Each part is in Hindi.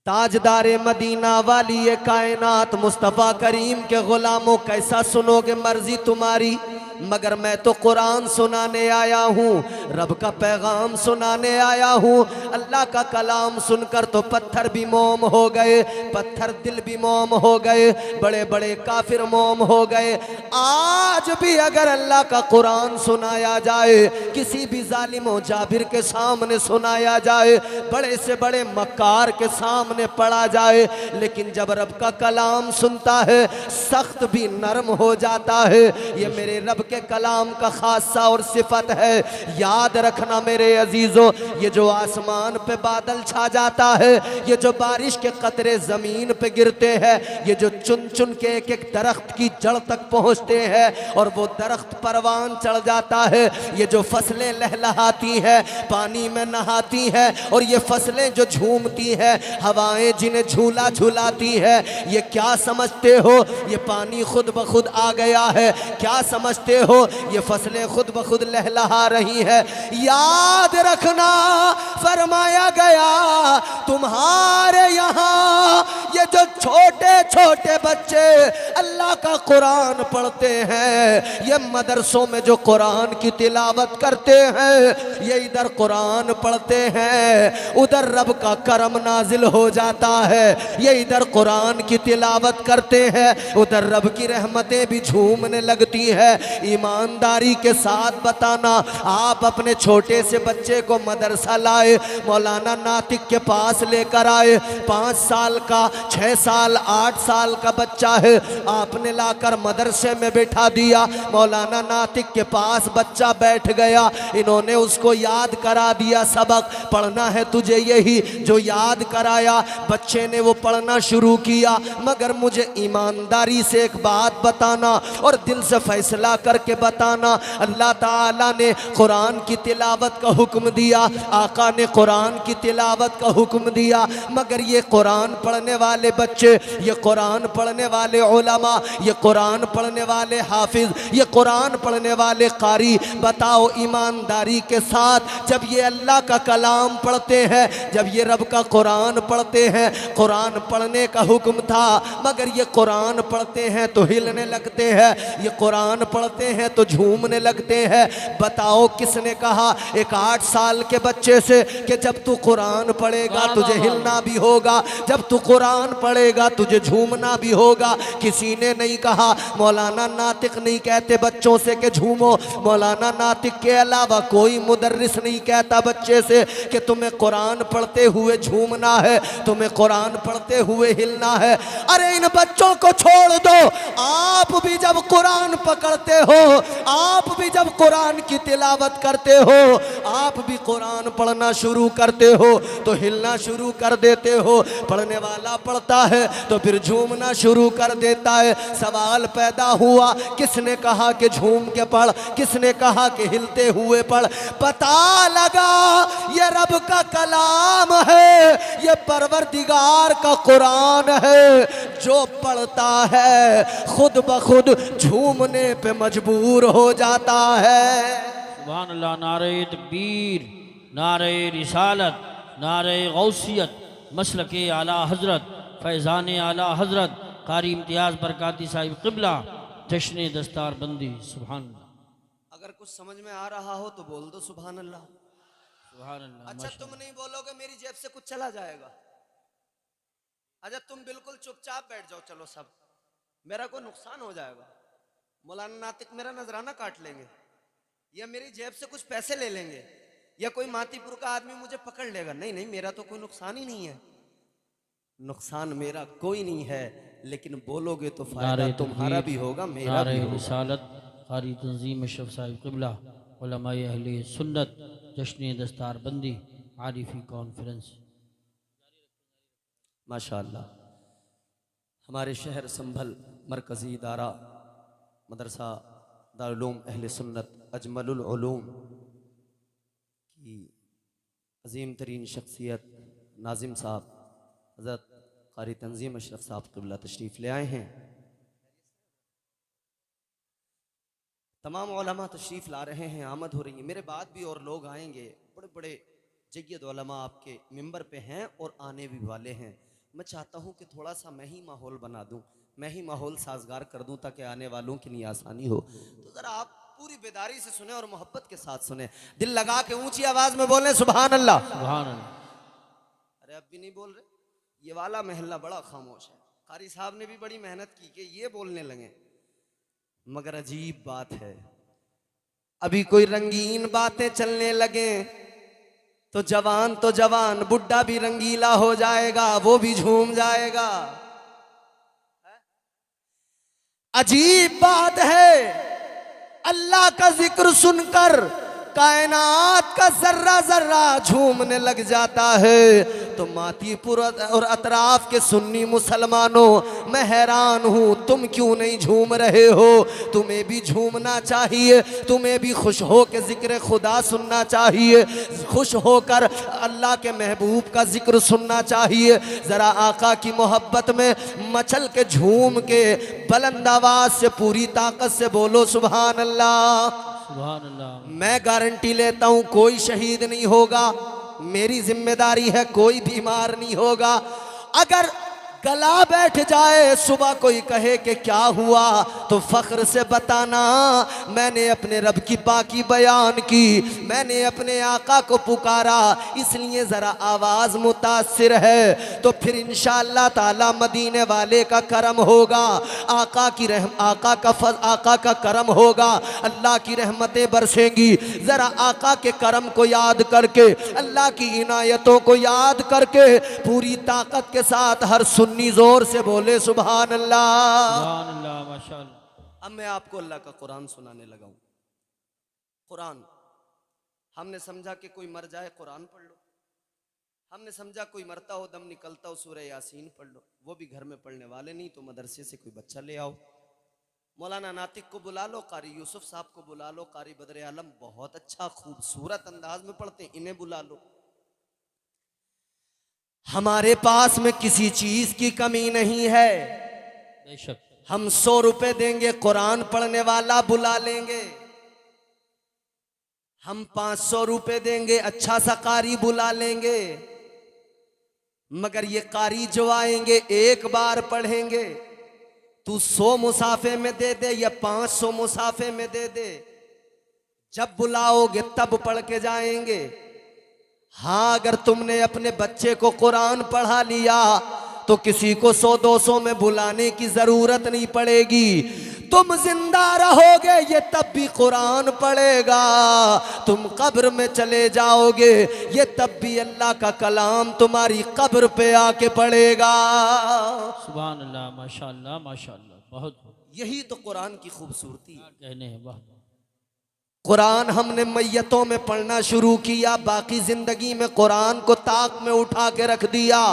ताजदारे मदीना वाली ये कायनात मुस्तफ़ा करीम के गुलामों, कैसा सुनोगे मर्जी तुम्हारी, मगर मैं तो कुरान सुनाने आया हूँ, रब का पैगाम सुनाने आया हूँ। अल्लाह का कलाम सुनकर तो पत्थर भी मोम हो गए, पत्थर दिल भी मोम हो गए, बड़े बड़े काफिर मोम हो गए। आज भी अगर अल्लाह का कुरान सुनाया जाए, किसी भी जालिम व जाबिर के सामने सुनाया जाए, बड़े से बड़े मक्कार के सामने पढ़ा जाए, लेकिन जब रब का कलाम सुनता है सख्त भी नरम हो जाता है। ये मेरे रब के कलाम का खासा और सिफत है। याद रखना मेरे अजीजों, ये जो आसमान पे बादल छा जाता है, ये जो बारिश के कतरे जमीन पे गिरते हैं, ये जो चुन चुन के एक एक दरख्त की जड़ तक पहुंचते हैं और वो दरख्त परवान चढ़ जाता है, ये जो फसलें लहलहाती हैं, पानी में नहाती हैं, और ये फसलें जो झूमती हैं, हवाएं जिन्हें झूला झूलाती है, ये क्या समझते हो ये पानी खुद ब खुद आ गया है? क्या समझते हो ये फसलें खुद ब खुद लहलहा रही है? याद रखना, फरमाया गया तुम्हारे यहाँ ये जो छोटे छोटे बच्चे अल्लाह का कुरान पढ़ते हैं, ये मदरसों में जो कुरान की तिलावत करते हैं, ये इधर कुरान पढ़ते हैं, उधर रब का करम नाजिल हो जाता है। ये इधर कुरान की तिलावत करते हैं, उधर रब की रहमतें भी झूमने लगती है। ईमानदारी के साथ बताना, आप अपने छोटे से बच्चे को मदरसा लाए, मौलाना नातिक के पास लेकर आए, 5 साल का, 6 साल, 8 साल का बच्चा है, आपने लाकर मदरसे में बैठा दिया, मौलाना नातिक के पास बच्चा बैठ गया, इन्होंने उसको याद करा दिया, सबक पढ़ना है तुझे, यही जो याद कराया, बच्चे ने वो पढ़ना शुरू किया। मगर मुझे ईमानदारी से एक बात बताना और दिल से फैसला करके बताना, अल्लाह ताला ने कुरान की तिलावत का हुक्म दिया, आका ने कुरान की तिलावत का हुक्म दिया, मगर ये कुरान पढ़ने वाले बच्चे, ये कुरान पढ़ने वाले उलमा, ये कुरान पढ़ने वाले हाफिज, ये कुरान पढ़ने वाले कारी, बताओ ईमानदारी के साथ, जब ये अल्लाह का कलाम पढ़ते हैं, जब ये रब का कुरान पढ़ते हैं, कुरान पढ़ने का हुक्म था, मगर ये कुरान पढ़ते हैं तो हिलने लगते हैं, ये कुरान पढ़ते हैं तो झूमने लगते हैं। बताओ किसने कहा एक 8 साल के बच्चे से कि जब तू कुरान पढ़ेगा तुझे हिलना भी होगा, जब तू कुरान पढ़ेगा तुझे झूमना भी होगा? किसी ने नहीं कहा। मौलाना नातिक नहीं कहते बच्चों से कि झूमो, मौलाना नातिक के अलावा कोई मुदर्रिस नहीं कहता बच्चे से कि तुम्हें कुरान पढ़ते हुए झूमना है, तुम्हें कुरान पढ़ते हुए हिलना है। अरे इन बच्चों को छोड़ दो, आप भी जब कुरान पकड़ते हो, आप भी जब कुरान की तिलावत करते हो, आप भी कुरान पढ़ना शुरू करते हो तो हिलना शुरू कर देते हो। पढ़ने वाला पढ़ता है तो फिर झूमना शुरू कर देता है। सवाल पैदा हुआ, किसने कहा कि झूम के पढ़, किसने कहा कि हिलते हुए पढ़? पता लगा ये रब का कलाम है, ये परवरदिगार का कुरान है, जो पढ़ता है खुद ब खुद झूमने पे मजबूर हो जाता है। सुभान अल्लाह। नारे तकबीर, नारे रिसालत, नारे गौसियत, मसलके आला हजरत, फैज़ान आला हजरत कारी इम्तियाज़ बरकाती साहिब क़िबला, जश्न दस्तार बंदी। सुभान अल्लाह। अगर कुछ समझ में आ रहा हो तो बोल दो सुभान अल्लाह। सुभान अल्लाह। अच्छा तुम नहीं बोलोगे मेरी जेब से कुछ चला जाएगा? अच्छा तुम बिल्कुल चुपचाप बैठ जाओ, चलो सब, मेरा कोई नुकसान हो जाएगा? मौलाना नातिक मेरा नजराना काट लेंगे, या मेरी जेब से कुछ पैसे ले लेंगे, या कोई मातीपुर का आदमी मुझे पकड़ लेगा? नहीं नहीं, मेरा तो कोई नुकसान ही नहीं है, नुकसान मेरा कोई नहीं है, लेकिन बोलोगे तो फायदा तुम्हारा भी होगा, मेरा भी होगा। रिसालत कारी तंजीम अशरफ साहिब क़िबला, उलमाए अहले सुन्नत, जश्न दस्तार बंदी, आरिफी कॉन्फ्रेंस। माशाअल्लाह। हमारे शहर संभल मरकज़ी इदारा मदरसा दारुल उलूम अहले सुन्नत अजमलुल उलूम की अजीम तरीन शख्सियत नाजिम साहब हज़रत क़ारी तंजीम अशरफ साहब क़िबला तशरीफ़ ले आए हैं। तमाम उलमा तशरीफ़ ला रहे हैं, आमद हो रही है। मेरे बाद भी और लोग आएंगे, बड़े बड़े जय्यद उलमा आपके मिंबर पे हैं और आने भी वाले हैं। मैं चाहता हूं कि थोड़ा सा मैं ही माहौल बना दूं, मैं ही माहौल साजगार कर दूं ताकि आने वालों के लिए आसानी हो। तो ज़रा आप पूरी बेदारी से सुने और मोहब्बत के साथ सुने, दिल लगा के ऊंची आवाज में बोलें सुभान अल्लाह। सुभान अल्लाह। अरे अब भी नहीं बोल रहे, ये वाला महल्ला बड़ा खामोश है। कारी साहब ने भी बड़ी मेहनत की कि ये बोलने लगे, मगर अजीब बात है, अभी कोई रंगीन बातें चलने लगे तो जवान बुढ़ा भी रंगीला हो जाएगा, वो भी झूम जाएगा। अजीब बात है, अल्लाह का जिक्र सुनकर कायनात का जर्रा जर्रा झूमने लग जाता है। तो मातीपुर और अतराफ के सुन्नी मुसलमानों, मैं हैरान हूं, तुम क्यों नहीं झूम रहे हो? तुम्हें भी झूमना चाहिए, तुम्हें भी खुश हो के जिक्र खुदा सुनना चाहिए, खुश होकर अल्लाह के महबूब का जिक्र सुनना चाहिए। जरा आका की मोहब्बत में मचल के झूम के बुलंद आवाज से पूरी ताकत से बोलो सुभान अल्लाह। सुभान अल्लाह। मैं गारंटी लेता हूं कोई शहीद नहीं होगा, मेरी जिम्मेदारी है कोई बीमार नहीं होगा। अगर गला बैठ जाए, सुबह कोई कहे कि क्या हुआ, तो फख्र से बताना मैंने अपने रब की पाकी बयान की, मैंने अपने आका को पुकारा, इसलिए जरा आवाज मुतासिर है। तो फिर इंशाअल्लाह ताला मदीने वाले का करम होगा, आका का करम होगा, अल्लाह की रहमतें बरसेंगी। जरा आका के करम को याद करके, अल्लाह की इनायतों को याद करके पूरी ताकत के साथ हर सुन्नी जोर से बोले सुभान अल्लाह। सुभान अल्लाह। माशाअल्लाह। अब मैं आपको अल्लाह का कुरान सुनाने लगा हूं। कुरान हमने समझा कि कोई मर जाए कुरान पढ़ लो, हमने समझा कोई मरता हो दम निकलता हो सूरह यासीन पढ़ लो, वो भी घर में पढ़ने वाले नहीं तो मदरसे से कोई बच्चा ले आओ, मौलाना नातिक को बुला लो, कारी यूसुफ साहब को बुला लो, कारी बदर आलम बहुत अच्छा खूबसूरत अंदाज में पढ़ते, इन्हें बुला लो। हमारे पास में किसी चीज की कमी नहीं है, बेशक। हम 100 रुपए देंगे कुरान पढ़ने वाला बुला लेंगे, हम 500 रुपए देंगे अच्छा सा कारी बुला लेंगे, मगर ये कारी जो आएंगे एक बार पढ़ेंगे। तू 100 मुसाफे में दे दे या 500 मुसाफे में दे दे, जब बुलाओगे तब पढ़ के जाएंगे। हाँ, अगर तुमने अपने बच्चे को कुरान पढ़ा लिया तो किसी को 100-200 में बुलाने की जरूरत नहीं पड़ेगी। तुम जिंदा रहोगे ये तब भी कुरान पढ़ेगा, तुम कब्र में चले जाओगे ये तब भी अल्लाह का कलाम तुम्हारी कब्र पे आके पढ़ेगा। सुभान अल्लाह। माशाअल्लाह माशाअल्लाह। बहुत यही तो कुरान की खूबसूरती कहने हैं। वाह। कुरान हमने मैयतों में पढ़ना शुरू किया, बाकी जिंदगी में कुरान को ताक में उठा के रख दिया।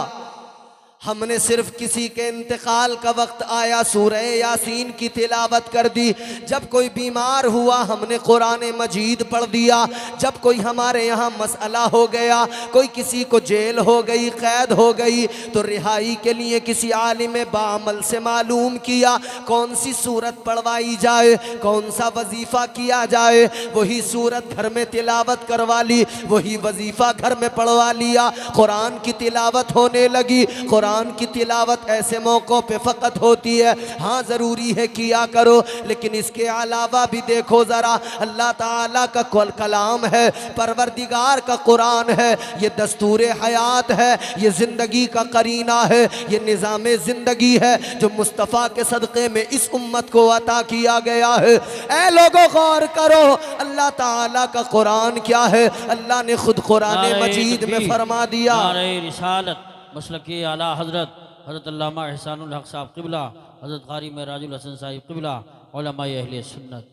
हमने सिर्फ किसी के इंतकाल का वक्त आया सूरह यासीन की तिलावत कर दी, जब कोई बीमार हुआ हमने कुरान मजीद पढ़ दिया, जब कोई हमारे यहाँ मसला हो गया, कोई किसी को जेल हो गई, कैद हो गई, तो रिहाई के लिए किसी आलिम बाअमल से मालूम किया कौन सी सूरत पढ़वाई जाए, कौन सा वजीफ़ा किया जाए, वही सूरत घर में तिलावत करवा ली, वही वजीफ़ा घर में पढ़वा लिया, कुरान की तिलावत होने लगी। कुरान की तिलावत ऐसे मौक़ों पे फ़कत होती है, हाँ ज़रूरी है किया करो, लेकिन इसके अलावा भी देखो ज़रा, अल्लाह ताला का कलाम है, परवरदिगार का कुरान है, ये दस्तूर हयात है, ये ज़िंदगी का करीना है, ये निज़ाम ज़िंदगी है जो मुस्तफ़ा के सदक़े में इस उम्मत को अता किया गया है। ऐ लोगों गौर करो, अल्लाह ताला का कुरान क्या है, अल्लाह ने खुद कुरान मजीद में फरमा दिया। नारे रिसालत मसलके आला हज़रत हज़रत अल्लामा एहसानुल हक साहब क़िबला, हज़रत क़ारी महराजुल हसन साहिब क़िबला, उलमाए अहले सुन्नत।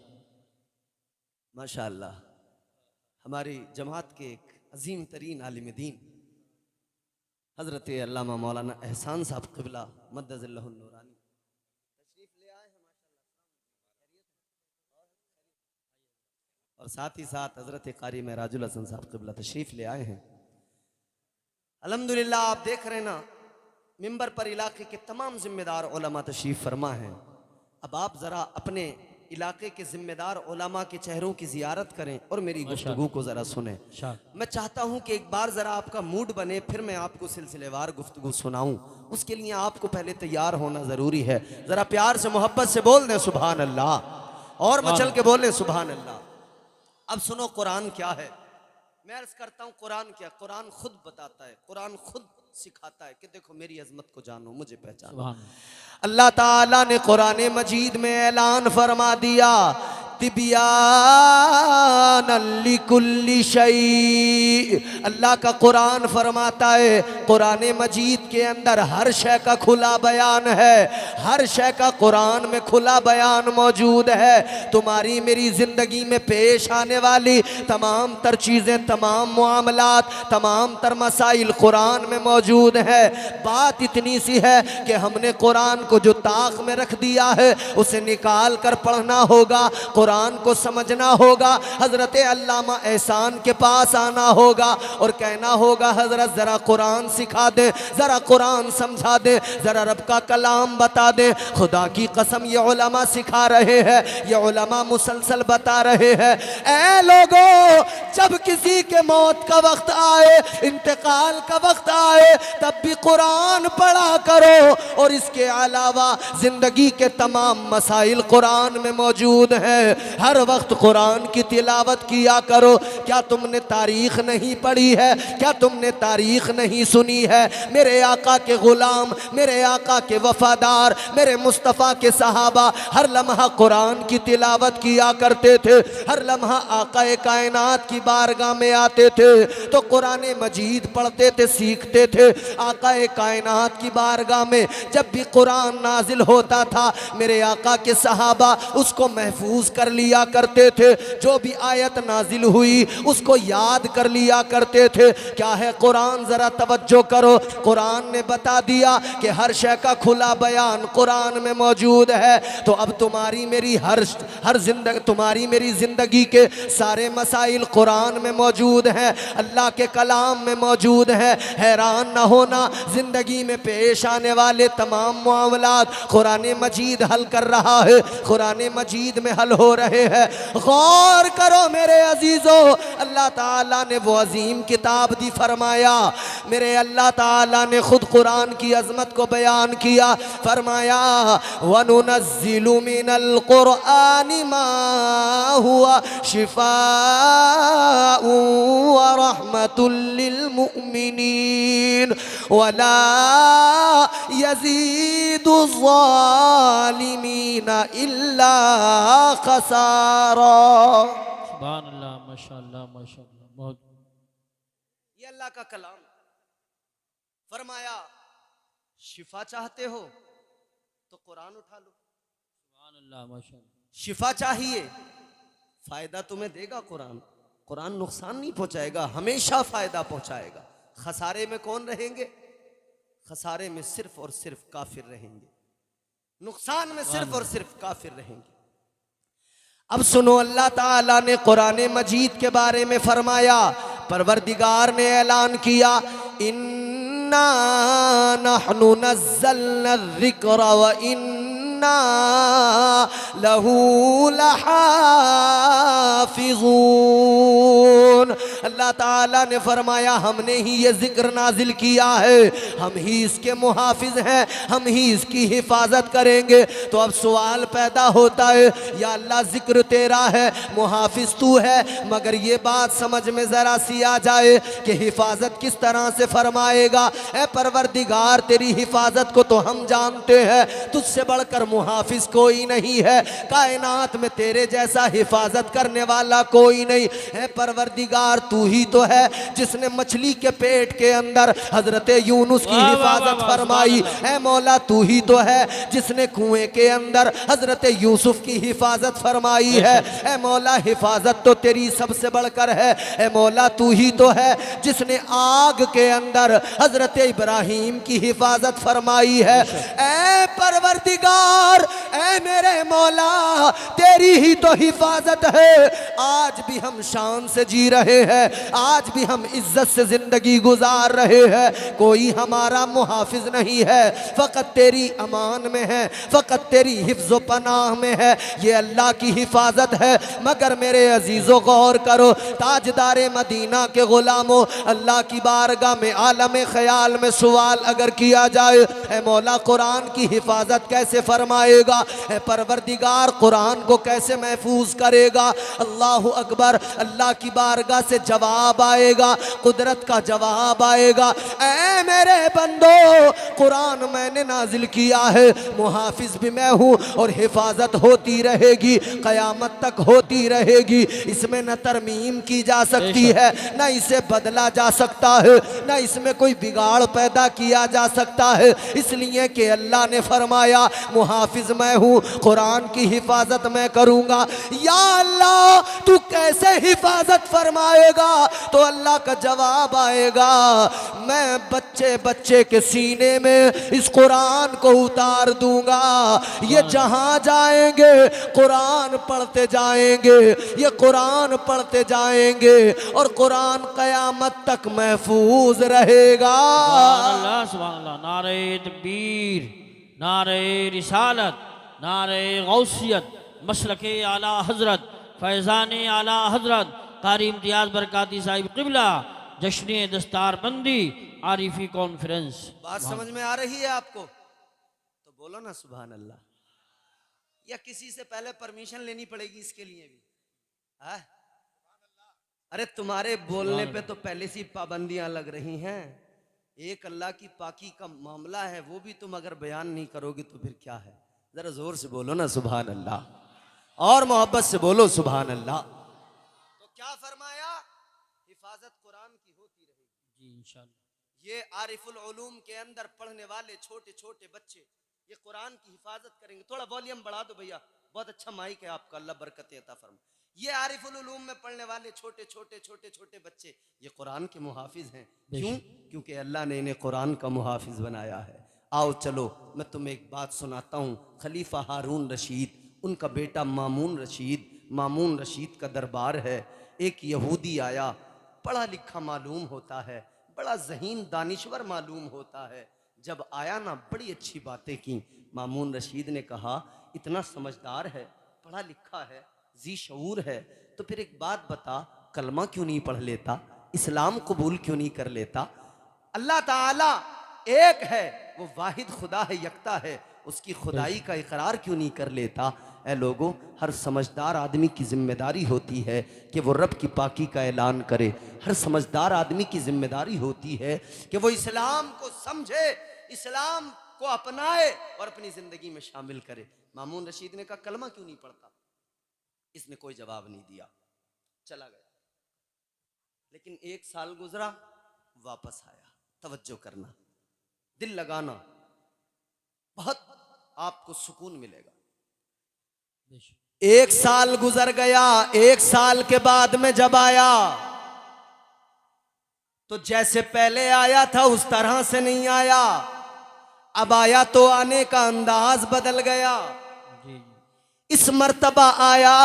माशाअल्लाह, हमारी जमात के एक अजीम तरीन आलिम दीन हज़रत अल्लामा मौलाना एहसान साहब क़िबला मद्दज़िल्लहुल नूरानी तशरीफ़ ले आए हैं माशाअल्लाह, और साथ ही साथ हज़रत क़ारी महराजुल हसन साहब क़िबला तशरीफ़ ले आए हैं। अल्हम्दुलिल्लाह, आप देख रहे हैं ना, मिंबर पर इलाके के तमाम जिम्मेदार उलमा तशरीफ़ फरमा हैं। अब आप ज़रा अपने इलाके के जिम्मेदार उलमा के चेहरों की जियारत करें और मेरी गुफ्तगू को ज़रा सुने। मैं चाहता हूं कि एक बार ज़रा आपका मूड बने, फिर मैं आपको सिलसिलेवार गुफ्तगू सुनाऊं। उसके लिए आपको पहले तैयार होना ज़रूरी है। ज़रा प्यार से मोहब्बत से बोल दें सुभान अल्लाह, और मचल के बोलें सुभान अल्लाह। अब सुनो कुरान क्या है। मैं अर्ज करता हूँ कुरान क्या, कुरान खुद बताता है, कुरान खुद सिखाता है कि देखो मेरी अजमत को जानो, मुझे पहचानो। अल्लाह ताला ने कुरान मजीद में ऐलान फरमा दिया, तिबियान लिकुल्ली शै। अल्लाह का कुरान फरमाता है कुरान मजीद के अंदर हर शय का खुला बयान है, हर शय का कुरान में खुला बयान मौजूद है। तुम्हारी मेरी जिंदगी में पेश आने वाली तमाम तर चीज़ें, तमाम मामलात, तमाम तर मसाइल कुरान में मौजूद है। बात इतनी सी है कि हमने कुरान को जो ताक में रख दिया है उसे निकाल कर पढ़ना होगा, कुरान को समझना होगा। हजरत अल्लामा एहसान के पास आना होगा और कहना होगा हजरत जरा कुरान सिखा दे, जरा कुरान समझा दे, जरा रब का कलाम बता दे। खुदा की कसम ये उलमा सिखा रहे हैं, ये उलमा मुसलसल बता रहे हैं। ऐ लोगों, जब किसी के मौत का वक्त आए, इंतकाल का वक्त आए, तब भी कुरान पढ़ा करो। और इसके अलावा जिंदगी के तमाम मसाइल कुरान में मौजूद हैं। हर वक्त कुरान की तिलावत किया करो। क्या तुमने तारीख नहीं पढ़ी है? क्या तुमने तारीख नहीं सुनी है? मेरे आका के गुलाम, मेरे आका के वफादार, मेरे मुस्तफ़ा के सहाबा हर लम्हा कुरान की तिलावत किया करते थे। हर लम्हा आका कायनात की बारगाह में आते थे तो कुरान मजीद पढ़ते थे, सीखते थे। आका कायनात की बारगाह में जब भी कुरान नाजिल होता था, मेरे आका के सहाबा उसको महफूज कर लिया करते थे। जो भी आयत नाजिल हुई उसको याद कर लिया करते थे। क्या है कुरान, जरा तवज्जो करो। कुरान ने बता दिया कि हर शय का खुला बयान कुरान में मौजूद है। तो अब तुम्हारी मेरी तुम्हारी मेरी जिंदगी के सारे मसाइल कुरान में मौजूद हैं, अल्लाह के कलाम में मौजूद है। हैरान न होना, जिंदगी में पेश आने वाले तमाम मामलात कुरान मजीद हल कर रहा है, कुरान मजीद में हल हो रहे हैं। गौर करो मेरे अजीजों, अल्लाह ताला ने वो अजीम किताब दी, फरमाया मेरे अल्लाह ताला ने खुद कुरान की अजमत को बयान किया। फरमाया वनुनज़्ज़िलु मिनल कुरआनि मा हुवा शिफाउ व रहमतुल लिल मुमिनीन वला यज़ीदु ज़ालिमीना इल्ला खसारा। सुभान अल्लाह, माशाअल्लाह माशाअल्लाह। बहुत ये अल्लाह का कलाम। फरमाया शिफा चाहते हो तो कुरान उठा लो। सुभान अल्लाह माशाअल्लाह। शिफा चाहिए, फायदा तुम्हें देगा कुरान, कुरान नुकसान नहीं पहुंचाएगा, हमेशा फायदा पहुंचाएगा। खसारे में कौन रहेंगे? खसारे में सिर्फ और सिर्फ काफिर रहेंगे, नुकसान में सिर्फ और सिर्फ काफिर रहेंगे। अब सुनो, अल्लाह ताला ने कुरान मजीद के बारे में फरमाया, परवरदिगार ने ऐलान किया इन्ना नहनु नज़्ज़लना ज़िक्र व इन्ना लहू लहाफ़िज़ून। अल्लाह ताला ने फरमाया हमने ही ये जिक्र नाजिल किया है, हम ही इसके मुहाफिज हैं, हम ही इसकी हिफाजत करेंगे। तो अब सवाल पैदा होता है, या अल्लाह जिक्र तेरा है, मुहाफिज तू है, मगर ये बात समझ में जरा सी आ जाए कि हिफाजत किस तरह से फरमाएगा। ऐ परवरदिगार, तेरी हिफाजत को तो हम जानते हैं, तुझसे बढ़कर मुहाफिज कोई नहीं है, कायनात में तेरे जैसा हिफाजत करने वाला कोई नहीं है। परवरदिगार, तू ही तो है जिसने मछली के पेट के अंदर हजरत यूनुस की हिफाजत फरमाई। ऐ मौला, तू ही तो है जिसने कुएं के अंदर हजरत यूसुफ की हिफाजत फरमाई है। ऐ मौला, हिफाजत तो तेरी सबसे बढ़कर है। ऐ मौला, तू ही तो है जिसने आग के अंदर हजरत इब्राहीम की हिफाजत फरमाई है। ऐ परवरदिगार, परवरदिगार, ऐ मेरे मौला, तेरी ही तो हिफाजत है। आज भी हम शान से जी रहे हैं, आज भी हम इज्जत से जिंदगी गुजार रहे हैं, कोई हमारा मुहाफिज नहीं है, फ़कत तेरी अमान में है, फ़कत तेरी हिफ्ज़ पनाह में है, ये अल्लाह की हिफाजत है। मगर मेरे अजीज़ों गौर करो, ताजदारे मदीना के गुलामों, अल्लाह की बारगाह में आलम ख्याल में सवाल अगर किया जाए, ऐ मौला कुरान की हिफाजत कैसे फरमाएगा, ऐ परवरदिगार कुरान को कैसे महफूज करेगा? अल्लाहु अकबर। अल्लाह की बारगाह से जवाब आएगा, कुदरत का जवाब आएगा, ऐ मेरे बंदो, कुरान मैंने नाजिल किया है, मुहाफिज भी मैं हूँ और हिफाजत होती रहेगी, क़यामत तक होती रहेगी। इसमें न तरमीम की जा सकती है, न इसे बदला जा सकता है, न इसमें कोई बिगाड़ पैदा किया जा सकता है, इसलिए कि अल्लाह ने फरमाया मुहाफिज मैं हूँ, कुरान की हिफाजत मैं करूँगा। या अल्लाह तू कैसे हिफाजत फरमाएगा? तो अल्लाह का जवाब आएगा, मैं बच्चे बच्चे के सीने में इस कुरान को उतार दूंगा, ये जहाँ जाएंगे कुरान पढ़ते जाएंगे, ये कुरान पढ़ते जाएंगे और कुरान क़यामत तक महफूज रहेगा। सुभान अल्लाह। नारे तकबीर, नारे रिसालत, नारे गौसियत, मसलके आला हजरत, फैज़ान आला हजरत कारी इम्तियाज़ बरकाती साहिब क़िबला, जश्न दस्तार बंदी आरिफी कॉन्फ्रेंस। बात समझ में आ रही है आपको? तो बोलो ना सुभान अल्लाह। या किसी से पहले परमिशन लेनी पड़ेगी इसके लिए भी? है? अरे तुम्हारे बोलने पे तो पहले से पाबंदियां लग रही हैं। एक अल्लाह की पाकी का मामला है, वो भी तुम अगर बयान नहीं करोगे तो फिर क्या है? जरा जोर से बोलो ना सुभान अल्लाह और मोहब्बत से बोलो सुभान अल्लाह। तो क्या फरमाया? हिफाजत कुरान की होती रहेगी जी इंशाअल्लाह। ये आरिफुल उलूम के अंदर पढ़ने वाले छोटे छोटे बच्चे ये कुरान की हिफाजत करेंगे। थोड़ा वॉल्यूम बढ़ा दो भैया, बहुत अच्छा माइक है आपका, अल्लाह बरकत अता फरमा। ये आरिफुल उलूम में पढ़ने वाले छोटे छोटे छोटे छोटे बच्चे ये कुरान के मुहाफिज हैं। क्यों? क्योंकि अल्लाह ने इन्हें कुरान का मुहाफिज बनाया है। आओ चलो मैं तुम्हें एक बात सुनाता हूँ। खलीफा हारून रशीद, उनका बेटा मामून रशीद, मामून रशीद का दरबार है। एक यहूदी आया, पढ़ा लिखा मालूम होता है, बड़ा ज़हीन दानिश्वर मालूम होता है। जब आया ना बड़ी अच्छी बातें की। मामून रशीद ने कहा इतना समझदार है, पढ़ा लिखा है, जी शऊर है, तो फिर एक बात बता, कलमा क्यों नहीं पढ़ लेता, इस्लाम कबूल क्यों नहीं कर लेता? अल्लाह ताला एक है, वो वाहिद खुदा है, यकता है, उसकी खुदाई का इकरार क्यों नहीं कर लेता? ऐ लोगों, हर समझदार आदमी की जिम्मेदारी होती है कि वो रब की पाकी का ऐलान करे। हर समझदार आदमी की जिम्मेदारी होती है कि वो इस्लाम को समझे, इस्लाम को अपनाए और अपनी जिंदगी में शामिल करे। मामून रशीद ने कहा कलमा क्यों नहीं पढ़ता? इसने कोई जवाब नहीं दिया, चला गया। लेकिन एक साल गुजरा, वापस आया। तवज्जो करना, दिल लगाना, बहुत आपको सुकून मिलेगा। एक साल गुजर गया, एक साल के बाद में जब आया तो जैसे पहले आया था उस तरह से नहीं आया। अब आया तो आने का अंदाज बदल गया। इस मर्तबा आया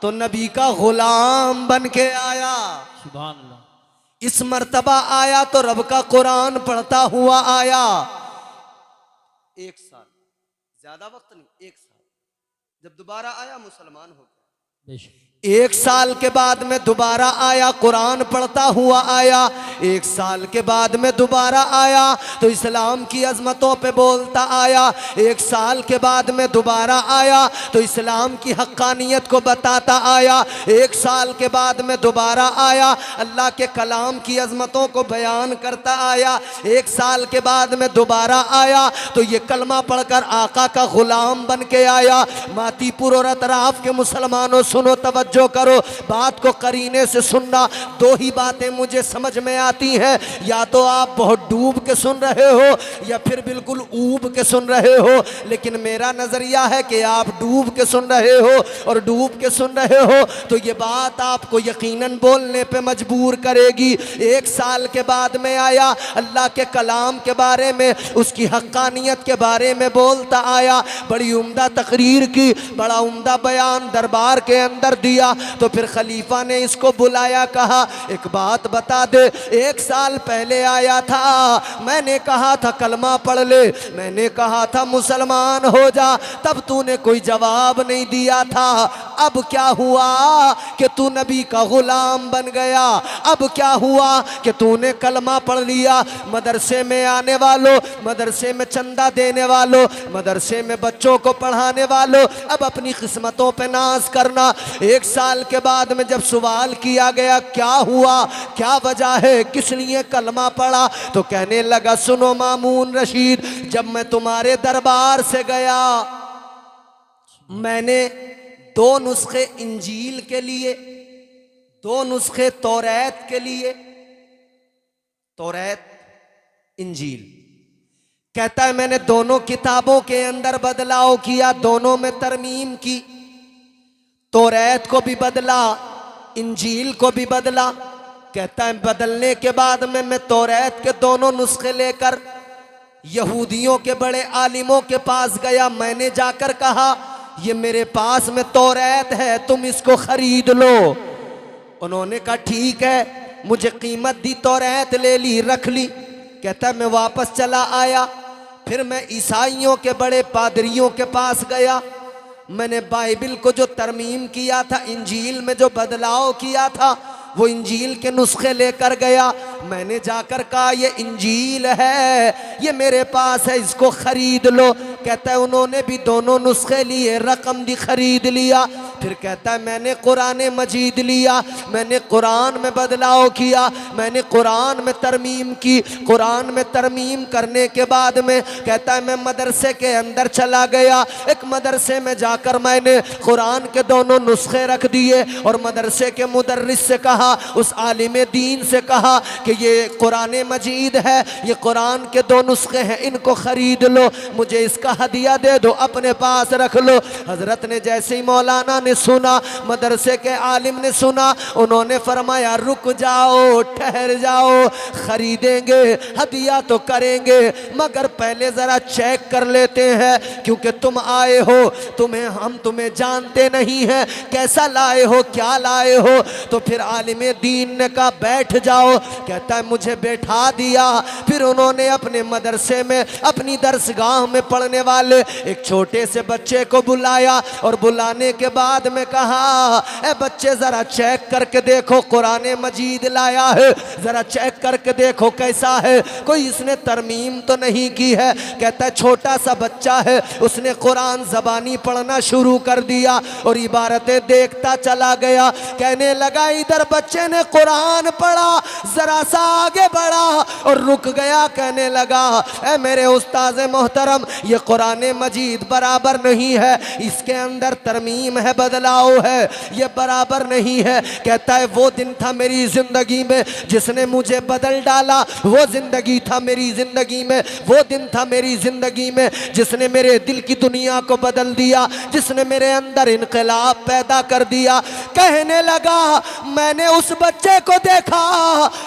तो नबी का गुलाम बन के आया। सुभान अल्लाह। इस मर्तबा आया तो रब का कुरान पढ़ता हुआ आया। एक साल, ज्यादा वक्त नहीं, एक साल। जब दोबारा आया मुसलमान हो गया। एक साल के बाद में दोबारा आया, कुरान पढ़ता हुआ आया। एक साल के बाद में दोबारा आया तो इस्लाम की अजमतों पे बोलता आया। एक साल के बाद में दोबारा आया तो इस्लाम की हक्कानियत को बताता आया। एक साल के बाद में दोबारा आया, अल्लाह के कलाम की अजमतों को बयान करता आया। एक साल के बाद में दोबारा आया तो ये कलमा पढ़कर आका का गुलाम बन के आया। मातीपुर और अतराफ के मुसलमानों सुनो, तवज्जो तवज्जो करो, बात को करीने से सुनना। दो ही बातें मुझे समझ में आती हैं, या तो आप बहुत डूब के सुन रहे हो या फिर बिल्कुल ऊब के सुन रहे हो। लेकिन मेरा नजरिया है कि आप डूब के सुन रहे हो, और डूब के सुन रहे हो तो ये बात आपको यकीनन बोलने पे मजबूर करेगी। 1 साल के बाद में आया, अल्लाह के कलाम के बारे में, उसकी हक्कानियत के बारे में बोलता आया, बड़ी उम्दा तकरीर की, बड़ा उम्दा बयान दरबार के अंदर दिया। तो फिर खलीफा ने इसको बुलाया, कहा एक बात बता दे, 1 साल पहले आया था, मैंने कहा था कलमा पढ़ ले, मैंने कहा था मुसलमान हो जा, तब तूने कोई जवाब नहीं दिया था। अब क्या हुआ कि तू नबी का गुलाम बन गया? अब क्या हुआ कि तूने कलमा पढ़ लिया? मदरसे में आने वालों, मदरसे में चंदा देने वालों, मदरसे में बच्चों को पढ़ाने वालों, अब अपनी किस्मतों पे नाज करना। 1 साल के बाद में जब सवाल किया गया क्या हुआ, क्या वजह है, किस लिए कलमा पढ़ा, तो कहने लगा सुनो मामून रशीद, जब मैं तुम्हारे दरबार से गया, मैंने 2 नुस्खे इंजील के लिए, 2 नुस्खे तौरात के लिए, तौरात इंजील, कहता है मैंने दोनों किताबों के अंदर बदलाव किया, दोनों में तरमीम की, तौरात को भी बदला, इंजील को भी बदला। कहता है बदलने के बाद में मैं तौरात के दोनों नुस्खे लेकर यहूदियों के बड़े आलिमों के पास गया। मैंने जाकर कहा ये मेरे पास में तौरात है, तुम इसको खरीद लो। उन्होंने कहा ठीक है, मुझे कीमत दी, तौरात ले ली, रख ली। कहता मैं वापस चला आया, फिर मैं ईसाइयों के बड़े पादरियों के पास गया, मैंने बाइबिल को जो तरमीम किया था, इंजील में जो बदलाव किया था, वो इंजील के नुस्खे लेकर गया। मैंने जाकर कहा ये इंजील है, ये मेरे पास है, इसको खरीद लो। कहता है उन्होंने भी दोनों नुस्खे लिए, रकम दी, खरीद लिया। फिर कहता है मैंने कुरान मजीद लिया, मैंने कुरान में बदलाव किया, मैंने कुरान में तरमीम की। कुरान में तरमीम करने के बाद में कहता है मैं मदरसे के अंदर चला गया। एक मदरसे में जाकर मैंने कुरान के दोनों नुस्खे रख दिए और मदरसे के मुदर्रिस से कहा, उस आलिम दीन से कहा कि ये कुरान मजीद है, ये कुरान के 2 नुस्खे हैं, इनको खरीद लो, मुझे इसका हदिया दे दो, अपने पास रख लो। हजरत ने जैसे ही मौलाना ने सुना, मदरसे के आलिम ने सुना, उन्होंने फरमाया रुक जाओ, ठहर जाओ, खरीदेंगे, हदिया तो करेंगे, मगर पहले जरा चेक कर लेते हैं, क्योंकि तुम आए हो, हम तुम्हें जानते नहीं हैं, कैसा लाए हो, क्या लाए हो। तो फिर आलिम दीन ने कहा बैठ जाओ। कहता है मुझे बैठा दिया। फिर उन्होंने अपने मदरसे में, अपनी दरसगाह में पढ़ने वाले एक छोटे से बच्चे को बुलाया और बुलाने के बाद में कहा ए बच्चे जरा चेक करके देखो, कुरान मजीद लाया है, जरा चेक करके देखो कैसा है, कोई इसने तरमीम तो नहीं की है। कहता है छोटा सा बच्चा है, उसने कुरान ज़बानी पढ़ना शुरू कर दिया और इबारतें देखता चला गया। कहने लगा इधर बच्चे ने कुरान पढ़ा, जरा सा आगे बढ़ा और रुक गया। कहने लगा ए मेरे उस्ताद मोहतरम, ये कुरान मजीद बराबर नहीं है, इसके अंदर तरमीम है, बदलाव है, ये बराबर नहीं है। कहता है वो दिन था मेरी जिंदगी में जिसने मुझे बदल डाला, वो जिंदगी था मेरी जिंदगी में, वो दिन था मेरी जिंदगी में जिसने मेरे दिल की दुनिया को बदल दिया, जिसने मेरे अंदर इनकलाब पैदा कर दिया। कहने लगा मैंने उस बच्चे को देखा,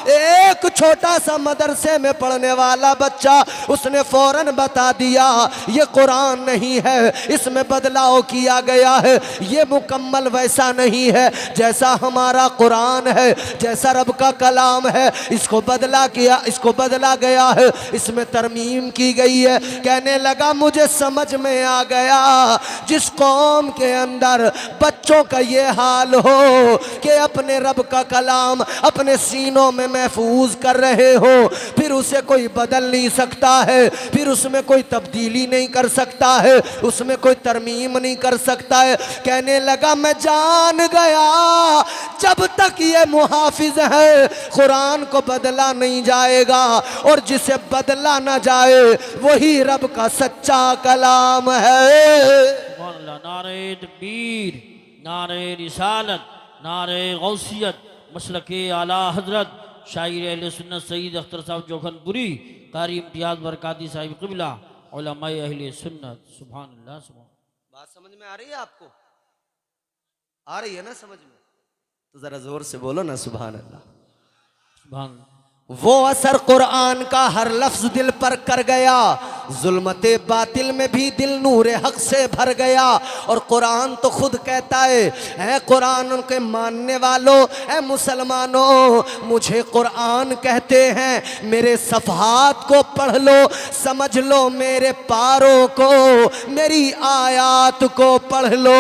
एक छोटा सा मदरसे में पढ़ने वाला बच्चा, उसने फौरन बता दिया ये कुरान नहीं है, इसमें बदलाव किया गया है, ये मुकम्मल वैसा नहीं है जैसा हमारा कुरान है, जैसा रब का कलाम है, इसको बदला किया, इसको बदला गया है, इसमें तरमीम की गई है। कहने लगा मुझे समझ में आ गया, जिस कौम के अंदर बच्चों का ये हाल हो कि अपने रब का कलाम अपने सीनों में महफूज कर रहे हो, फिर उसे कोई बदल नहीं सकता है, फिर उसमें कोई तब्दीली नहीं कर सकता है, उसमें कोई तरमीम नहीं कर सकता है। कहने लगा मैं जान गया जब तक ये मुहाफिज है कुरान को बदला नहीं जाएगा, और जिसे बदला ना जाए वही रब का सच्चा कलाम है। नारे तकबीर, नारे रिसालत, नारे गौसियत, मसलके आला हजरत शायर अहले सुन्नत सईद अख्तर साहब जोखनपुरी, कारी इम्तियाज बरकाती साहिब क़िबला, उलमाए अहले सुन्नत। सुभान अल्लाह सुभान। बात समझ में आ रही है आपको? आ रही है ना समझ में? तो जरा जोर से बोलो ना सुभान अल्लाह। सुभान। वो असर कुरान का हर लफ्ज दिल पर कर गया, जुल्मते बातिल में भी दिल नूरे हक से भर गया। और कुरान तो खुद कहता है कुरान के मानने वालों, है मुसलमानों, मुझे कुरान कहते हैं, मेरे सफ़हात को पढ़ लो, समझ लो मेरे पारों को, मेरी आयात को पढ़ लो।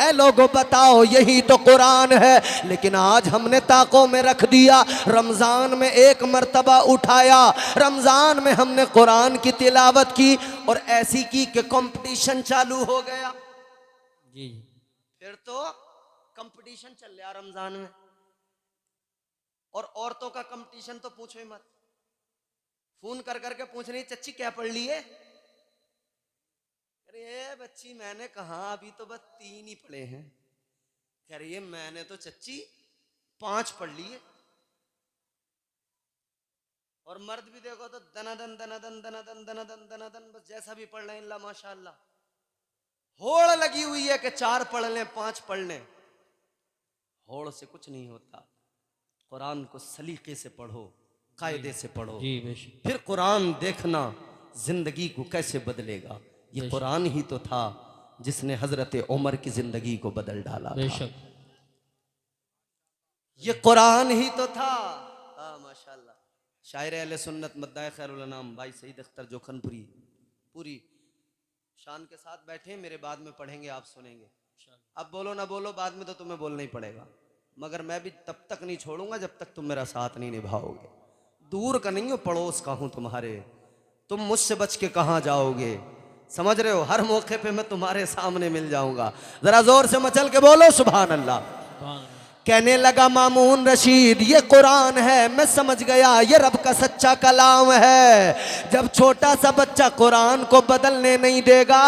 ऐ लोगों बताओ यही तो कुरान है। लेकिन आज हमने ताकों में रख दिया, रमजान में एक मर्तबा उठाया, रमजान में हमने कुरान की तिलावत की और ऐसी की कि कंपटीशन चालू हो गया। जी फिर तो कंपटीशन चल रहा रमजान में, और औरतों का कंपटीशन तो पूछो ही मत। फोन कर करके पूछ रही, चच्ची क्या पढ़ ली है? अरे बच्ची मैंने कहा अभी तो बस 3 ही पढ़े हैं। कह रही है मैंने तो चच्ची 5 पढ़ लिए। और मर्द भी देखो तो दनादन दनादन दनादन दनादन दनादन, बस जैसा भी पढ़ लें माशाअल्लाह। होड़ लगी हुई है कि 4 पढ़ लें 5 पढ़ लें। होड़ से कुछ नहीं होता। कुरान को सलीके से पढ़ो, कायदे से पढ़ो, जी बेशक। फिर कुरान देखना जिंदगी को कैसे बदलेगा। ये कुरान ही तो था जिसने हजरत उमर की जिंदगी को बदल डाला। बेशक ये कुरान ही तो था। माशाअल्लाह। शायर अहले सुन्नत मद्दाए खैरुल अनाम भाई सईद अख्तर जोखनपुरी पूरी शान के साथ बैठे, मेरे बाद में पढ़ेंगे, आप सुनेंगे। अब बोलो ना बोलो, बाद में तो तुम्हें बोलना ही पड़ेगा, मगर मैं भी तब तक नहीं छोड़ूंगा जब तक तुम मेरा साथ नहीं निभाओगे। दूर का नहीं हो, पड़ोस का हूं तुम्हारे, तुम मुझसे बच के कहां जाओगे? समझ रहे हो? हर मौके पे मैं तुम्हारे सामने मिल जाऊंगा। जरा जोर से मचल के बोलो सुभान अल्लाह। सुभान। कहने लगा मामून रशीद, ये कुरान है, मैं समझ गया ये रब का सच्चा कलाम है। जब छोटा सा बच्चा कुरान को बदलने नहीं देगा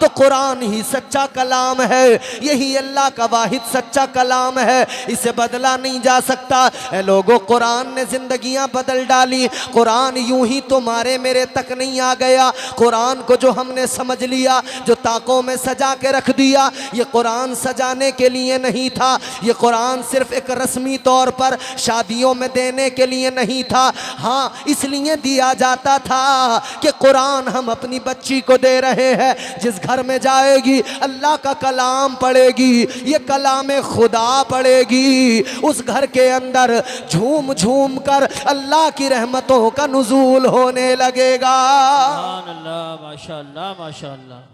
तो कुरान ही सच्चा कलाम है। यही अल्लाह का वाहिद सच्चा कलाम है, इसे बदला नहीं जा सकता। ऐ लोगों, कुरान ने जिंदगियां बदल डाली। कुरान यूं ही तुम्हारे मेरे तक नहीं आ गया। कुरान को जो हमने समझ लिया, जो ताकों में सजा के रख दिया, ये कुरान सजाने के लिए नहीं था। ये कुरान सिर्फ एक रस्मी तौर पर शादियों में देने के लिए नहीं था। हाँ, इसलिए दिया जाता था कि कुरान हम अपनी बच्ची को दे रहे हैं, जिस घर में जाएगी अल्लाह का कलाम पढ़ेगी, ये कलाम खुदा पढ़ेगी, उस घर के अंदर झूम झूम कर अल्लाह की रहमतों का नुज़ूल होने लगेगा। सुभान अल्लाह, माशाअल्लाह माशाअल्लाह।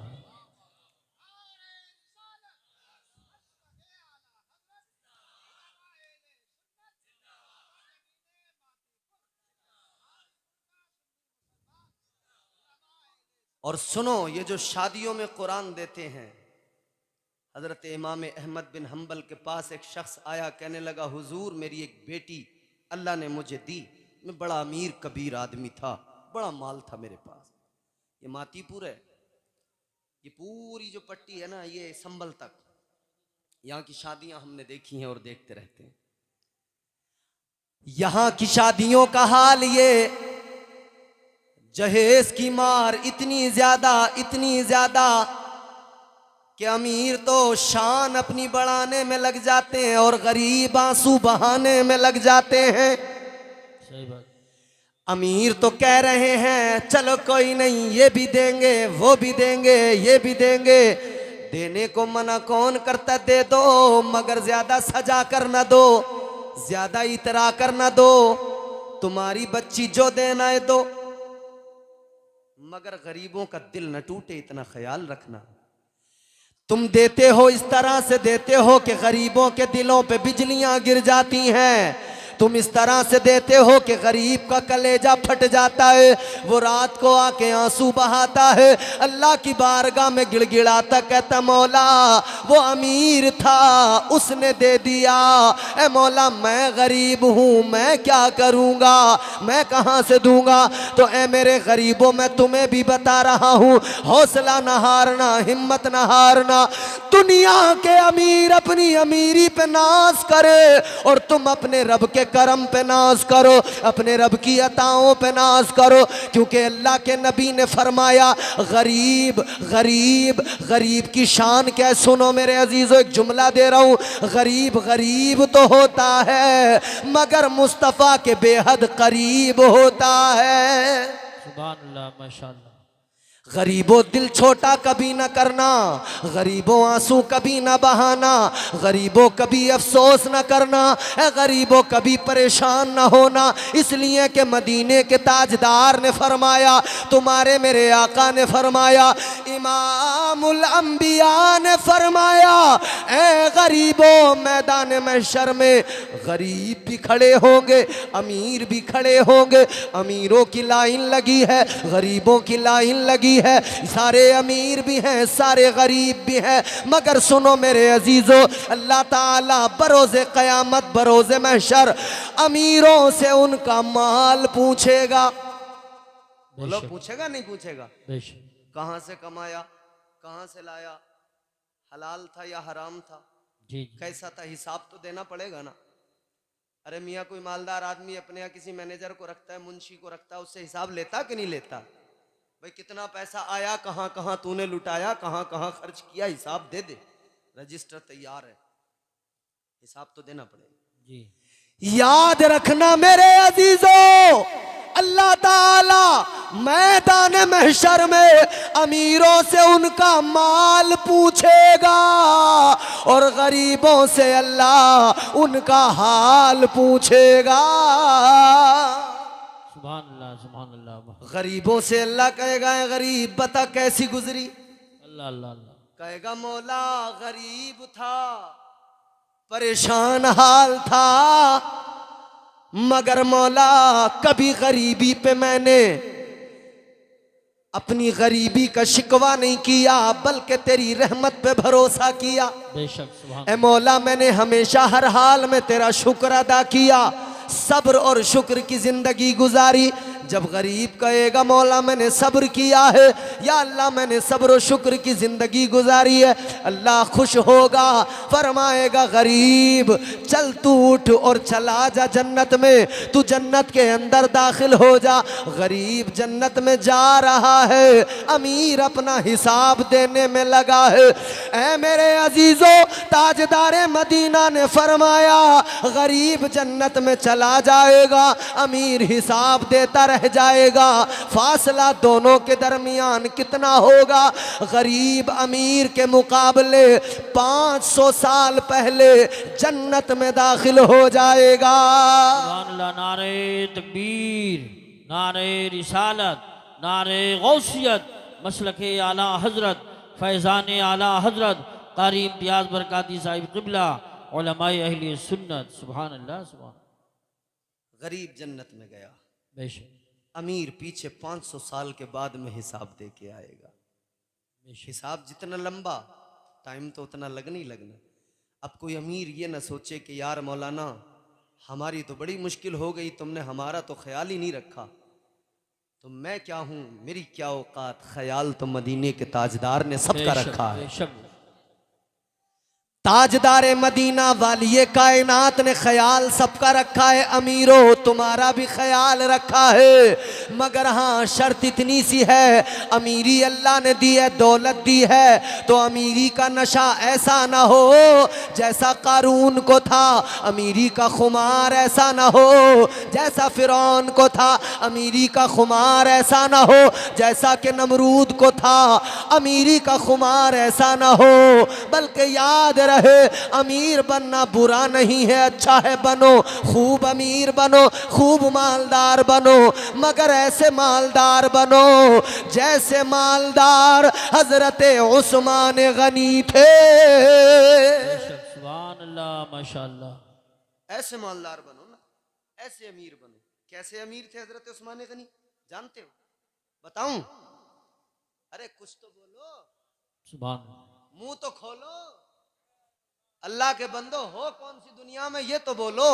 और सुनो, ये जो शादियों में कुरान देते हैं, हजरत इमाम अहमद बिन हम्बल के पास एक शख्स आया, कहने लगा हुजूर मेरी एक बेटी अल्लाह ने मुझे दी, मैं बड़ा अमीर कबीर आदमी था, बड़ा माल था मेरे पास। ये मातीपुर है, ये पूरी जो पट्टी है ना, ये संभल तक, यहाँ की शादियां हमने देखी हैं और देखते रहते हैं। यहाँ की शादियों का हाल ये, जहेज की मार इतनी ज्यादा कि अमीर तो शान अपनी बढ़ाने में लग जाते हैं और गरीब आंसू बहाने में लग जाते हैं। सही बात। अमीर तो कह रहे हैं चलो कोई नहीं, ये भी देंगे, वो भी देंगे, ये भी देंगे। देने को मना कौन करता? दे दो, मगर ज्यादा सजा कर ना दो, ज्यादा इतरा कर ना दो। तुम्हारी बच्ची जो देना है दो, मगर गरीबों का दिल न टूटे, इतना ख्याल रखना। तुम देते हो इस तरह से देते हो कि गरीबों के दिलों पे बिजलियां गिर जाती हैं। तुम इस तरह से देते हो कि गरीब का कलेजा फट जाता है, वो रात को आके आंसू बहाता है, अल्लाह की बारगाह में गिड़गिड़ाता, कहता मौला वो अमीर था उसने दे दिया, ए मौला मैं गरीब हूँ मैं क्या करूँगा, मैं कहाँ से दूंगा। तो ए मेरे गरीबों मैं तुम्हें भी बता रहा हूँ, हौसला न हारना, हिम्मत न हारना। दुनिया के अमीर अपनी अमीरी पे नाज करे और तुम अपने रब के करम पे नाज करो, अपने रब की अताओं पे नाज करो, क्योंकि अल्लाह के नबी ने फरमाया गरीब गरीब गरीब की शान क्या है। सुनो मेरे अजीजों, एक जुमला दे रहा हूँ, गरीब गरीब तो होता है मगर मुस्तफ़ा के बेहद करीब होता है। सुभान अल्लाह माशाअल्लाह। गरीबों दिल छोटा कभी न करना, गरीबों आंसू कभी न बहाना, गरीबों कभी अफसोस न करना, गरीबों कभी परेशान न होना, इसलिए कि मदीने के ताजदार ने फरमाया, तुम्हारे मेरे आका ने फरमाया, इमामुल अंबिया ने फरमाया, ए गरीबों मैदान महशर में गरीब भी खड़े होंगे अमीर भी खड़े होंगे, अमीरों की लाइन लगी है गरीबों की लाइन लगी है, सारे अमीर भी हैं सारे गरीब भी हैं, मगर सुनो मेरे अजीजों, अल्लाह ताला बरोज़े क़यामत बरोज़े महशर अमीरों से उनका माल पूछेगा। बोलो पूछेगा नहीं पूछेगा? कहाँ से कमाया, कहाँ से लाया, हलाल था या हराम था, जी कैसा था, हिसाब तो देना पड़ेगा ना। अरे मियाँ कोई मालदार आदमी अपने यहाँ किसी मैनेजर को रखता है, मुंशी को रखता है, उससे हिसाब लेता कि नहीं लेता? भाई कितना पैसा आया, कहाँ कहाँ तूने लुटाया, कहाँ कहाँ खर्च किया, हिसाब दे दे, रजिस्टर तैयार है, हिसाब तो देना पड़ेगा। जी याद रखना मेरे अजीजों, अल्लाह ताला मैदान महशर में अमीरों से उनका माल पूछेगा और गरीबों से अल्लाह उनका हाल पूछेगा। सुभान अल्लाह सुभान अल्लाह। गरीबों से अल्लाह कहेगा, गरीब बता कैसी गुजरी, अल्लाह अल्लाह अल्लाह। कहेगा मौला गरीब था, परेशान हाल था, मगर मौला कभी गरीबी पे मैंने अपनी गरीबी का शिकवा नहीं किया, बल्कि तेरी रहमत पे भरोसा किया। बेशक सुभान। ए मौला मैंने हमेशा हर हाल में तेरा शुक्र अदा किया, सब्र और शुक्र की जिंदगी गुजारी। जब गरीब कहेगा मौला मैंने सब्र किया है, या अल्लाह मैंने सब्र और शुक्र की जिंदगी गुजारी है, अल्लाह खुश होगा, फरमाएगा गरीब चल तू उठ और चला जा जन्नत में, तू जन्नत के अंदर दाखिल हो जा। गरीब जन्नत में जा रहा है, अमीर अपना हिसाब देने में लगा है। ऐ मेरे अजीजों, ताजदारे मदीना ने फरमाया गरीब जन्नत में चला जाएगा, अमीर हिसाब देता रह जाएगा। फासला दोनों के दरमियान कितना होगा? गरीब अमीर के मुकाबले 500 साल पहले जन्नत में दाखिल हो जाएगा। सुभान अल्लाह। नारे तकबीर, नारे रिसालत, नारे गौसियत, मसलके आला हजरत, फैज़ान आला हजरत कारी इम्तियाज बरकाती साहिब क़िबला उलमाए अहले सुन्नत। सुभान अल्लाह सुभान। गरीब जन्नत में गया, बेशक अमीर पीछे 500 साल के बाद में हिसाब दे के आएगा। हिसाब जितना लंबा, टाइम तो उतना लगना ही लगना। अब कोई अमीर ये ना सोचे कि यार मौलाना हमारी तो बड़ी मुश्किल हो गई, तुमने हमारा तो ख्याल ही नहीं रखा, तो मैं क्या हूँ, मेरी क्या औकात। ख्याल तो मदीने के ताजदार ने सबका रखा है। बेशक ताजदारे मदीना वालिए कायनात ने ख्याल सबका रखा है। अमीरों तुम्हारा भी ख्याल रखा है, मगर हाँ शर्त इतनी सी है, अमीरी अल्लाह ने दी है, दौलत दी है, तो अमीरी का नशा ऐसा ना हो जैसा कारून को था, अमीरी का खुमार ऐसा ना हो जैसा फिरौन को था, अमीरी का खुमार ऐसा ना हो जैसा कि नमरूद को था, अमीरी का खुमार ऐसा ना हो, बल्कि याद रहे अमीर बनना बुरा नहीं है, अच्छा है, बनो खूब अमीर बनो, खूब मालदार बनो, मगर ऐसे मालदार बनो जैसे मालदार हजरत उस्मान गनी थे। सुभान अल्लाह माशाअल्लाह। ऐसे मालदार बनो ना, ऐसे अमीर बनो। कैसे अमीर थे हजरत उस्मान गनी, जानते हो? बताऊं? अरे कुछ तो बोलो, सुभान मुंह तो खोलो। अल्लाह के बंदो हो कौन सी दुनिया में, ये तो बोलो,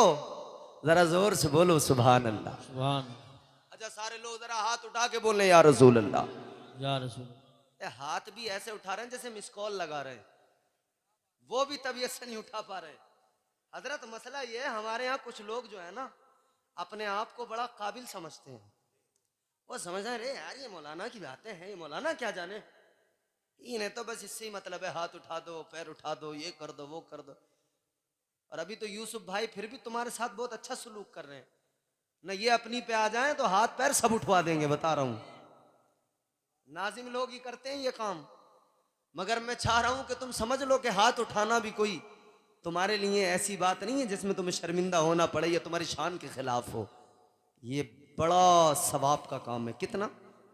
जरा जोर से बोलो सुभान अल्लाह। सुभान अच्छा सारे लोग जरा हाथ उठा के बोले या रसूल अल्लाह। या रसूल। हाथ भी ऐसे उठा रहे हैं जैसे मिस कॉल लगा रहे हैं, वो भी तबीयत से नहीं उठा पा रहे। हजरत मसला ये है, हमारे यहाँ कुछ लोग जो है ना अपने आप को बड़ा काबिल समझते हैं। वो समझ रहे अरे यार ये मौलाना की बातें हैं, ये मौलाना क्या जाने, इन्हें तो बस इससे ही मतलब है, हाथ उठा दो, पैर उठा दो, ये कर दो, वो कर दो। और अभी तो यूसुफ भाई फिर भी तुम्हारे साथ बहुत अच्छा सलूक कर रहे हैं ना, ये अपनी पे आ जाएं तो हाथ पैर सब उठवा देंगे, बता रहा हूं। नाजिम लोग ही करते हैं ये काम, मगर मैं चाह रहा हूं कि तुम समझ लो कि हाथ उठाना भी कोई तुम्हारे लिए ऐसी बात नहीं है जिसमें तुम्हें शर्मिंदा होना पड़े या तुम्हारी शान के खिलाफ हो। ये बड़ा सवाब का काम है। कितना?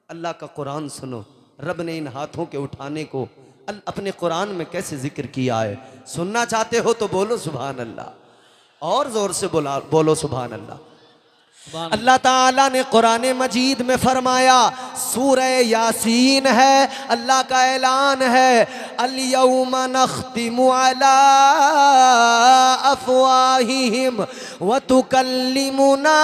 अल्लाह का कुरान सुनो, रब ने इन हाथों के उठाने को अपने कुरान में कैसे जिक्र किया है। सुनना चाहते हो तो बोलो सुभान अल्लाह, और जोर से बोलो सुभान अल्लाह। अल्लाह ताला ने कुरान मजीद में फरमाया, सूरह यासीन है, अल्लाह का ऐलान है, अल-यौमा नख्तिमु अला अफ़वाहिहिम व तुकल्लिमुना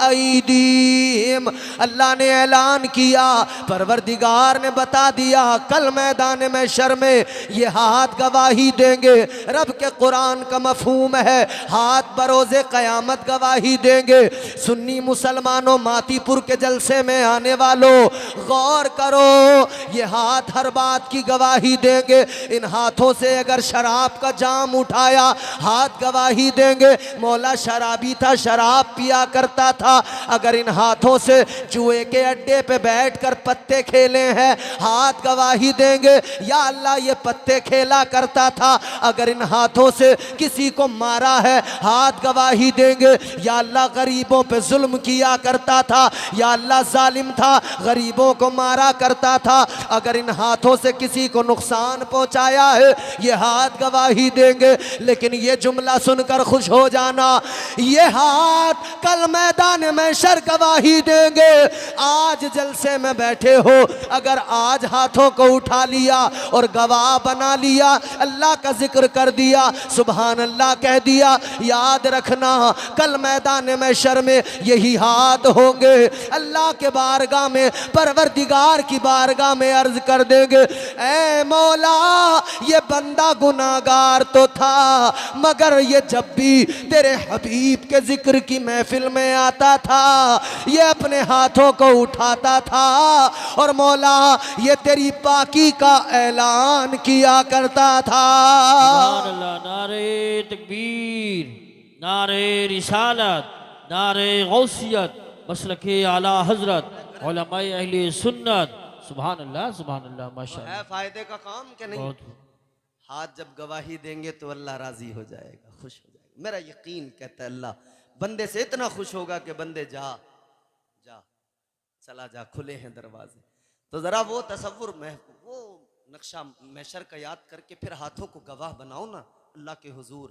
ऐदीहिम। अल्लाह ने ऐलान किया, परवरदिगार ने बता दिया, कल मैदान महशर में ये हाथ गवाही देंगे। रब के कुरान का मफहूम है हाथ बरोज़े कयामत गवाही देंगे। सुन्नी मुसलमानों, मातीपुर के जलसे में आने वालों, गौर करो, ये हाथ हर बात की गवाही देंगे। इन हाथों से अगर शराब का जाम उठाया, हाथ गवाही देंगे। मौला शराबी था, शराब पिया करता था, अगर इन हाथों से जुए के अड्डे पे बैठकर पत्ते खेले हैं, हाथ गवाही देंगे। या अल्लाह ये पत्ते खेला करता था, अगर इन हाथों से किसी को मारा है, हाथ गवाही देंगे। या अल्लाह गरीबों पे जुल्म किया करता था, या अल्लाह जालिम था, गरीबों को मारा करता था, अगर इन हाथों से किसी को नुकसान पहुंचाया है, ये हाथ गवाही देंगे। लेकिन ये जुमला सुनकर खुश हो जाना, ये हाथ कल मैदान महशर गवाही देंगे। आज जलसे में बैठे हो, अगर आज हाथों को उठा लिया और गवाह बना लिया, अल्लाह का जिक्र कर दिया, सुभान अल्लाह कह दिया, याद रखना कल मैदान महशर में यही हाथ होंगे। अल्लाह के बारगाह में, परवरदिगार की बारगाह में अर्ज कर देंगे, ऐ मौला ये बंदा गुनाहगार तो था, मगर ये जब भी तेरे हबीब के जिक्र की महफिल में आता था, ये अपने हाथों को उठाता था और मौला ये तेरी पाकी का ऐलान किया करता था। सुभान अल्लाह। नारे तकबीर, नारे रिसालत, नारे गौसियत, मसलके आला हजरत, उलमाए अहले सुन्नत। सुभान अल्लाह, सुभान अल्लाह, माशाअल्लाह। है फायदे का काम कि नहीं? बहुत। हाथ जब गवाही देंगे तो अल्लाह राजी हो जाएगा, खुश हो जाएगा। मेरा यकीन कहता है अल्लाह बंदे से इतना खुश होगा कि बंदे जा जा चला जा, खुले हैं दरवाजे। तो जरा वो तसव्वुर में, वो नक्शा महशर का याद करके फिर हाथों को गवाह बनाओ ना अल्लाह के हुजूर,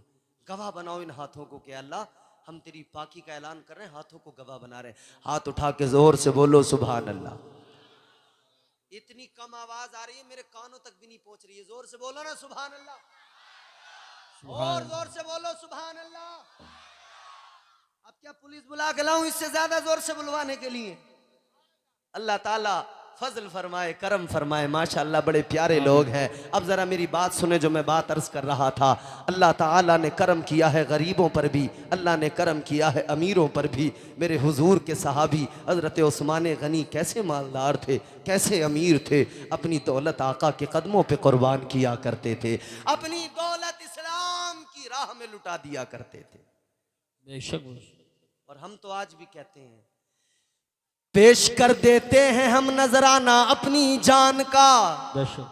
गवाह बनाओ इन हाथों को कि अल्लाह हम तेरी पाकी का ऐलान कर रहे हैं, हाथों को गवाह बना रहे हैं। हाथ उठा के जोर से बोलो सुभान अल्लाह। इतनी कम आवाज आ रही है, मेरे कानों तक भी नहीं पहुंच रही है। जोर से बोलो ना सुभान अल्लाह, और जोर से बोलो सुभान अल्लाह। अब क्या पुलिस बुला के लाऊं इससे ज्यादा जोर से बुलवाने के लिए? अल्लाह ताला फजल फरमाए, करम फरमाए। माशाअल्लाह बड़े प्यारे लोग हैं। अब जरा मेरी बात सुने जो मैं बात अर्ज कर रहा था। अल्लाह ताला ने करम किया है गरीबों पर भी, अल्लाह ने करम किया है अमीरों पर भी। मेरे हुजूर के सहाबी हजरत उस्मान गनी कैसे मालदार थे, कैसे अमीर थे, अपनी दौलत आका के कदमों पे कुर्बान किया करते थे, अपनी दौलत इस्लाम की राह में लुटा दिया करते थे। बेशक। और हम तो आज भी कहते हैं, पेश कर देते हैं हम नजराना अपनी जान का। बेशक।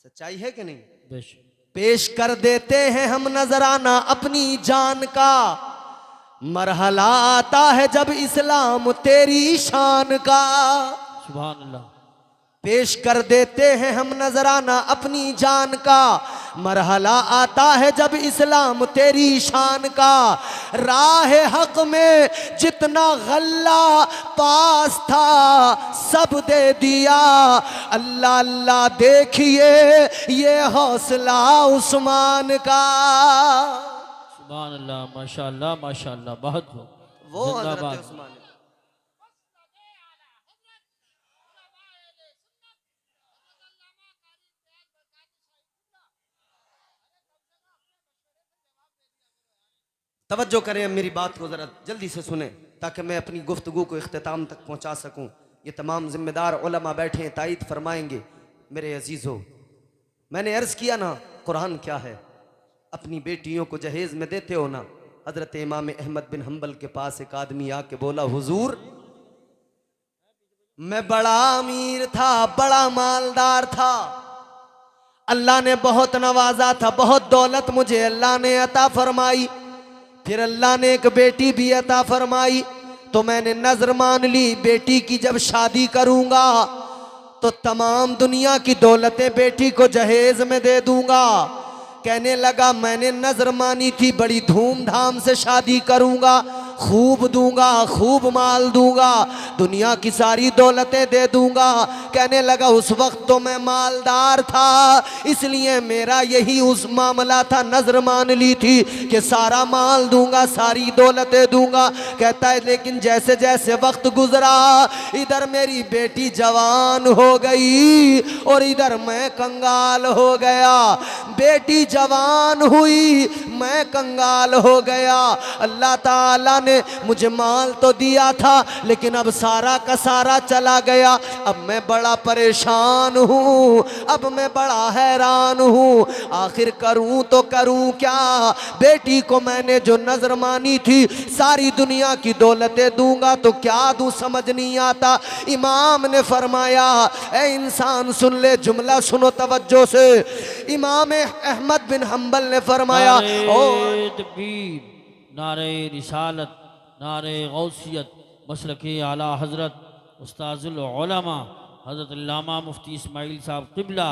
सच्चाई है कि नहीं? बेशक। पेश कर देते हैं हम नजराना अपनी जान का, मरहला आता है जब इस्लाम तेरी शान का। सुभान अल्लाह। पेश कर देते हैं हम नजराना अपनी जान का, मरहला आता है जब इस्लाम तेरी शान का। राह हक में जितना गल्ला पास था सब दे दिया। अल्लाह अल्लाह देखिए ये हौसला उस्मान का। सुभान अल्लाह, माशाअल्लाह माशाअल्लाह, बहुत वो जिंदाबाद। हज़रत उस्मान। तवज्जो करें, मेरी बात को ज़रा जल्दी से सुने ताकि मैं अपनी गुफ्तगू को इख्तिताम तक पहुंचा सकूं। ये तमाम जिम्मेदार उलमा बैठे हैं, तायद फरमाएंगे। मेरे अजीज़ों, मैंने अर्ज़ किया ना कुरान क्या है। अपनी बेटियों को जहेज़ में देते हो ना। हज़रत इमाम अहमद बिन हम्बल के पास एक आदमी आके बोला, हुजूर मैं बड़ा अमीर था, बड़ा मालदार था, अल्लाह ने बहुत नवाजा था, बहुत दौलत मुझे अल्लाह ने अता फरमाई। फिर अल्लाह ने एक बेटी भी अता फरमाई, तो मैंने नजर मान ली बेटी की जब शादी करूंगा तो तमाम दुनिया की दौलतें बेटी को जहेज में दे दूंगा। कहने लगा मैंने नजर मानी थी बड़ी धूमधाम से शादी करूंगा, खूब दूंगा, खूब माल दूंगा, दुनिया की सारी दौलतें दे दूंगा। कहने लगा उस वक्त तो मैं मालदार था, इसलिए मेरा यही उस मामला था, नजर मान ली थी कि सारा माल दूंगा, सारी दौलतें दूंगा। कहता है लेकिन जैसे जैसे वक्त गुजरा इधर मेरी बेटी जवान हो गई और इधर मैं कंगाल हो गया। बेटी जवान हुई, मैं कंगाल हो गया। अल्लाह ताला ने मुझे माल तो दिया था लेकिन अब सारा का सारा चला गया। अब मैं बड़ा परेशान हूँ, अब मैं बड़ा हैरान हूँ, आखिर करूँ तो करूँ क्या। बेटी को मैंने जो नजर मानी थी सारी दुनिया की दौलतें दूंगा तो क्या दूं समझ नहीं आता। इमाम ने फरमाया ए इंसान सुन ले, जुमला सुनो तवज्जो से। इमाम अहमद बिन हम्बल ने फरमाया नारे तकबीर, नारे रिसालत, नारे गौसियत, मसलके आला हज़रत उस्ताजुल उलमा हज़रत अल्लामा मुफ्ती इस्माइल साहब क़िबला